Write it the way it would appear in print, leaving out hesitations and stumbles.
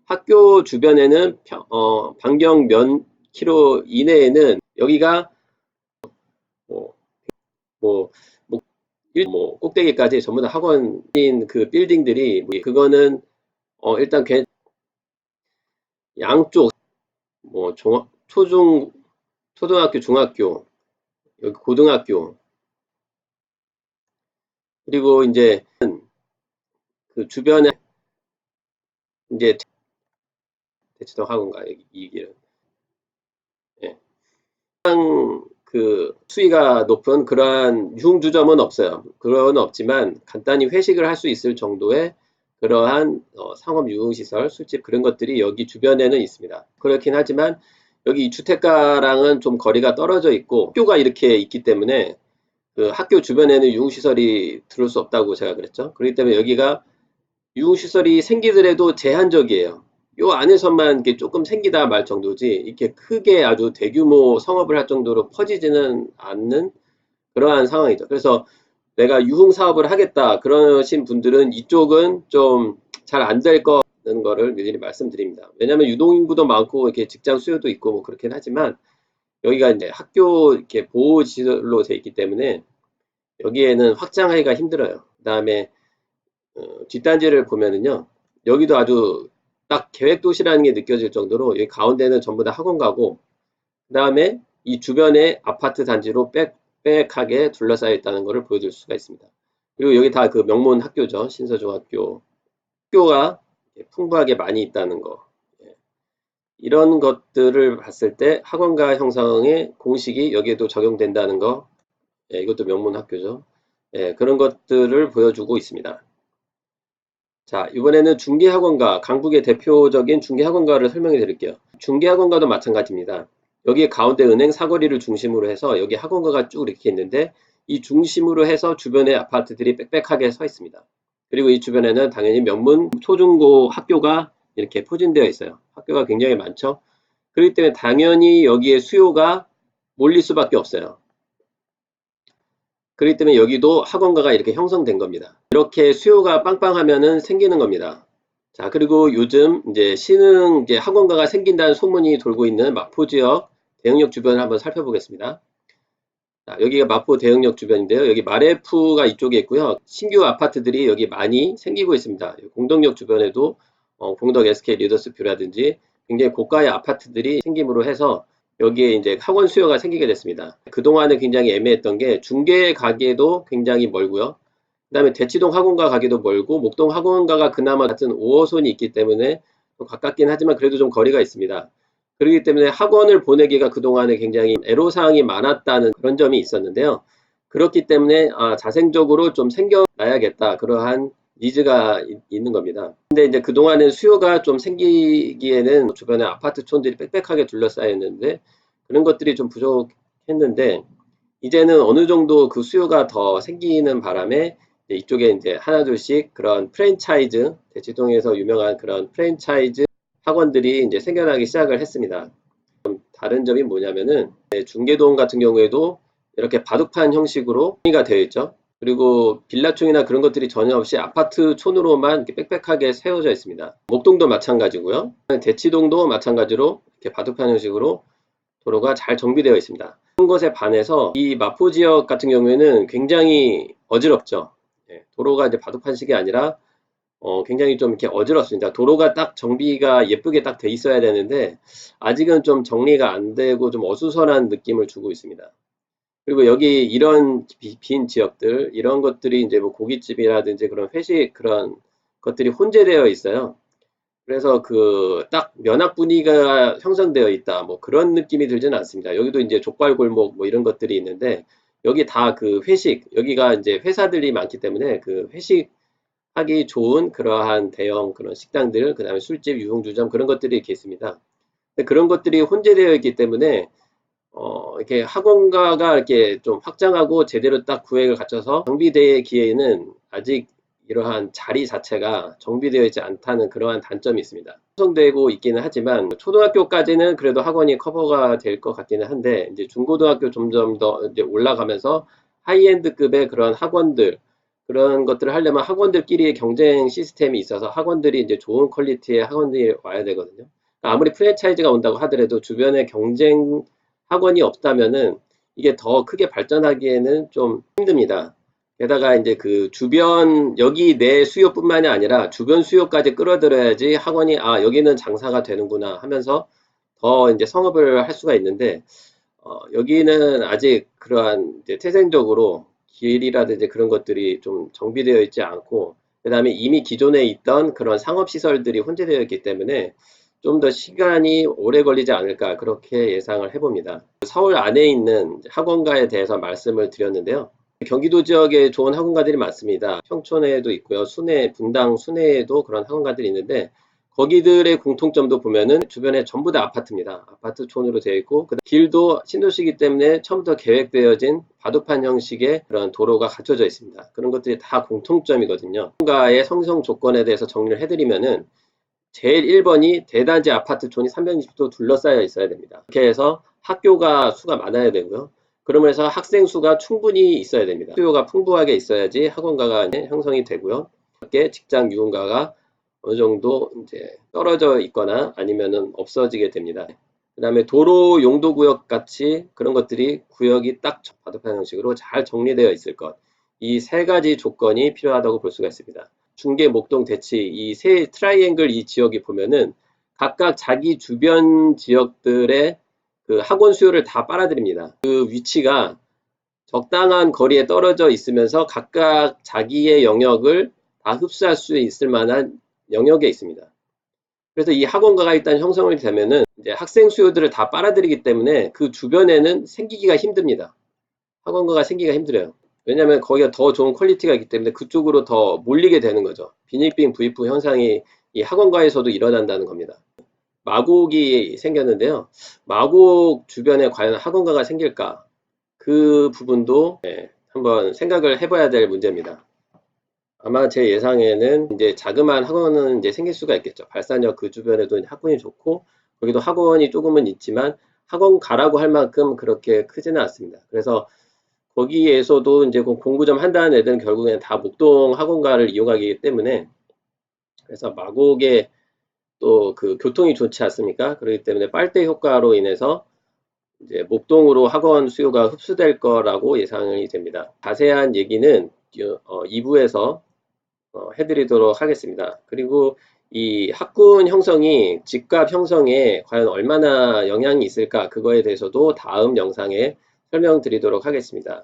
학교 주변에는 반경 몇 킬로 이내에는 여기가 뭐, 뭐, 꼭대기까지 전부 다 학원인 그 빌딩들이 그거는 일단 양쪽 초등학교, 중학교, 여기 고등학교, 그리고 이제 그 주변에 이제 대치동 학원가 이 길은 예. 그 수위가 높은 그러한 유흥주점은 없어요. 그건 없지만 간단히 회식을 할 수 있을 정도의 그러한 상업 유흥시설, 술집 그런 것들이 여기 주변에는 있습니다. 그렇긴 하지만 여기 주택가랑은 좀 거리가 떨어져 있고 학교가 이렇게 있기 때문에 그 학교 주변에는 유흥시설이 들어올 수 없다고 제가 그랬죠. 그렇기 때문에 여기가 유흥시설이 생기더라도 제한적이에요. 요 안에서만 이렇게 조금 생기다 말 정도지 이렇게 크게 아주 대규모 성업을 할 정도로 퍼지지는 않는 그러한 상황이죠. 그래서 내가 유흥 사업을 하겠다 그러신 분들은 이쪽은 좀 잘 안 될 거라는 거를 미리 말씀드립니다. 왜냐하면 유동인구도 많고 이렇게 직장 수요도 있고 뭐 그렇긴 하지만 여기가 이제 학교 이렇게 보호시설로 돼 있기 때문에 여기에는 확장하기가 힘들어요. 그 다음에 뒷단지를 보면은요, 여기도 아주 딱 계획도시라는 게 느껴질 정도로 여기 가운데는 전부 다 학원 가고, 그 다음에 이 주변에 아파트 단지로 빽빽하게 둘러싸여 있다는 것을 보여줄 수가 있습니다. 그리고 여기 다 그 명문 학교죠. 신서중학교. 학교가 풍부하게 많이 있다는 거. 예. 이런 것들을 봤을 때 학원가 형성의 공식이 여기에도 적용된다는 거. 예, 이것도 명문 학교죠. 예, 그런 것들을 보여주고 있습니다. 자, 이번에는 중개학원가, 강북의 대표적인 중개학원가를 설명해 드릴게요. 중개학원가도 마찬가지입니다. 여기 가운데 은행 사거리를 중심으로 해서 여기 학원가가 쭉 이렇게 있는데 이 중심으로 해서 주변에 아파트들이 빽빽하게 서 있습니다. 그리고 이 주변에는 당연히 명문 초중고 학교가 이렇게 포진되어 있어요. 학교가 굉장히 많죠. 그렇기 때문에 당연히 여기에 수요가 몰릴 수밖에 없어요. 그렇기 때문에 여기도 학원가가 이렇게 형성된 겁니다. 이렇게 수요가 빵빵하면은 생기는 겁니다. 자, 그리고 요즘 이제 신흥 이제 학원가가 생긴다는 소문이 돌고 있는 마포 지역 대흥역 주변을 한번 살펴보겠습니다. 자, 여기가 마포 대흥역 주변인데요. 여기 마레프가 이쪽에 있고요. 신규 아파트들이 여기 많이 생기고 있습니다. 공덕역 주변에도 공덕 SK 리더스뷰라든지 굉장히 고가의 아파트들이 생김으로 해서 여기에 이제 학원 수요가 생기게 됐습니다. 그동안에 굉장히 애매했던 게 중개 가게도 굉장히 멀고요. 그 다음에 대치동 학원가 가기도 멀고 목동 학원가가 그나마 같은 5호선이 있기 때문에 가깝긴 하지만 그래도 좀 거리가 있습니다. 그렇기 때문에 학원을 보내기가 그동안에 굉장히 애로사항이 많았다는 그런 점이 있었는데요. 그렇기 때문에 자생적으로 좀 생겨나야겠다 그러한 니즈가 있는 겁니다. 근데 이제 그동안은 수요가 좀 생기기에는 주변에 아파트촌들이 빽빽하게 둘러싸였는데 그런 것들이 좀 부족했는데 이제는 어느 정도 그 수요가 더 생기는 바람에 이쪽에 이제 하나둘씩 그런 프랜차이즈, 대치동에서 유명한 그런 프랜차이즈 학원들이 이제 생겨나기 시작을 했습니다. 다른 점이 뭐냐면은 중계동 같은 경우에도 이렇게 바둑판 형식으로 정리가 되어 있죠. 그리고 빌라촌이나 그런 것들이 전혀 없이 아파트촌으로만 이렇게 빽빽하게 세워져 있습니다. 목동도 마찬가지고요. 대치동도 마찬가지로 이렇게 바둑판 형식으로 도로가 잘 정비되어 있습니다. 그런 것에 반해서 이 마포 지역 같은 경우에는 굉장히 어지럽죠. 도로가 이제 바둑판식이 아니라 굉장히 좀 이렇게 어지럽습니다. 도로가 딱 정비가 예쁘게 딱 돼 있어야 되는데 아직은 좀 정리가 안 되고 좀 어수선한 느낌을 주고 있습니다. 그리고 여기 이런 빈 지역들 이런 것들이 이제 뭐 고깃집이라든지 그런 회식 그런 것들이 혼재되어 있어요. 그래서 그 딱 면학 분위기가 형성되어 있다 뭐 그런 느낌이 들지는 않습니다. 여기도 이제 족발골목 뭐 이런 것들이 있는데 여기 다 그 회식 여기가 이제 회사들이 많기 때문에 그 회식 하기 좋은 그러한 대형 그런 식당들, 그 다음에 술집, 유흥주점 그런 것들이 이렇게 있습니다. 그런 것들이 혼재되어 있기 때문에 이렇게 학원가가 이렇게 좀 확장하고 제대로 딱 구획을 갖춰서 정비되기에는 아직 이러한 자리 자체가 정비되어 있지 않다는 그러한 단점이 있습니다. 형성되고 있기는 하지만 초등학교까지는 그래도 학원이 커버가 될 것 같기는 한데 이제 중고등학교 점점 더 이제 올라가면서 하이엔드급의 그런 학원들 그런 것들을 하려면 학원들끼리의 경쟁 시스템이 있어서 학원들이 이제 좋은 퀄리티의 학원들이 와야 되거든요. 아무리 프랜차이즈가 온다고 하더라도 주변에 경쟁 학원이 없다면은 이게 더 크게 발전하기에는 좀 힘듭니다. 게다가 이제 그 주변 여기 내 수요뿐만이 아니라 주변 수요까지 끌어들여야지 학원이 아 여기는 장사가 되는구나 하면서 더 이제 성업을 할 수가 있는데 여기는 아직 그러한 이제 태생적으로 길이라든지 그런 것들이 좀 정비되어 있지 않고 그 다음에 이미 기존에 있던 그런 상업시설들이 혼재되어 있기 때문에 좀 더 시간이 오래 걸리지 않을까 그렇게 예상을 해봅니다. 서울 안에 있는 학원가에 대해서 말씀을 드렸는데요. 경기도 지역에 좋은 학원가들이 많습니다. 평촌에도 있고요. 순회, 분당 순회에도 그런 학원가들이 있는데 거기들의 공통점도 보면은 주변에 전부 다 아파트입니다. 아파트촌으로 되어 있고 길도 신도시이기 때문에 처음부터 계획되어진 바둑판 형식의 그런 도로가 갖춰져 있습니다. 그런 것들이 다 공통점이거든요. 학원가의 성성 조건에 대해서 정리를 해드리면은 제일 1번이 대단지 아파트촌이 360도 둘러싸여 있어야 됩니다. 이렇게 해서 학교가 수가 많아야 되고요. 그러면서 학생 수가 충분히 있어야 됩니다. 수요가 풍부하게 있어야지 학원가가 형성이 되고요. 직장 유흥가가 어느 정도 이제 떨어져 있거나 아니면은 없어지게 됩니다. 그 다음에 도로 용도 구역 같이 그런 것들이 구역이 딱 바둑판 형식으로 잘 정리되어 있을 것. 이 세 가지 조건이 필요하다고 볼 수가 있습니다. 중계, 목동, 대치 이 세 트라이앵글 이 지역이 보면은 각각 자기 주변 지역들의 그 학원 수요를 다 빨아들입니다. 그 위치가 적당한 거리에 떨어져 있으면서 각각 자기의 영역을 다 흡수할 수 있을 만한 영역에 있습니다. 그래서 이 학원가가 일단 형성이 되면은 이제 학생 수요들을 다 빨아들이기 때문에 그 주변에는 생기기가 힘듭니다. 학원가가 생기기가 힘들어요. 왜냐하면 거기가 더 좋은 퀄리티가 있기 때문에 그쪽으로 더 몰리게 되는 거죠. 빈익빈 부익부 현상이 이 학원가에서도 일어난다는 겁니다. 마곡이 생겼는데요. 마곡 주변에 과연 학원가가 생길까? 그 부분도 한번 생각을 해봐야 될 문제입니다. 아마 제 예상에는 이제 자그마한 학원은 이제 생길 수가 있겠죠. 발산역 그 주변에도 학군이 좋고 거기도 학원이 조금은 있지만 학원 가라고 할 만큼 그렇게 크지는 않습니다. 그래서 거기에서도 이제 공부 좀 한다는 애들은 결국엔 다 목동 학원가를 이용하기 때문에 그래서 마곡에 또 그 교통이 좋지 않습니까? 그렇기 때문에 빨대 효과로 인해서 이제 목동으로 학원 수요가 흡수될 거라고 예상이 됩니다. 자세한 얘기는 2부에서 해드리도록 하겠습니다. 그리고 이 학군 형성이 집값 형성에 과연 얼마나 영향이 있을까 그거에 대해서도 다음 영상에 설명드리도록 하겠습니다.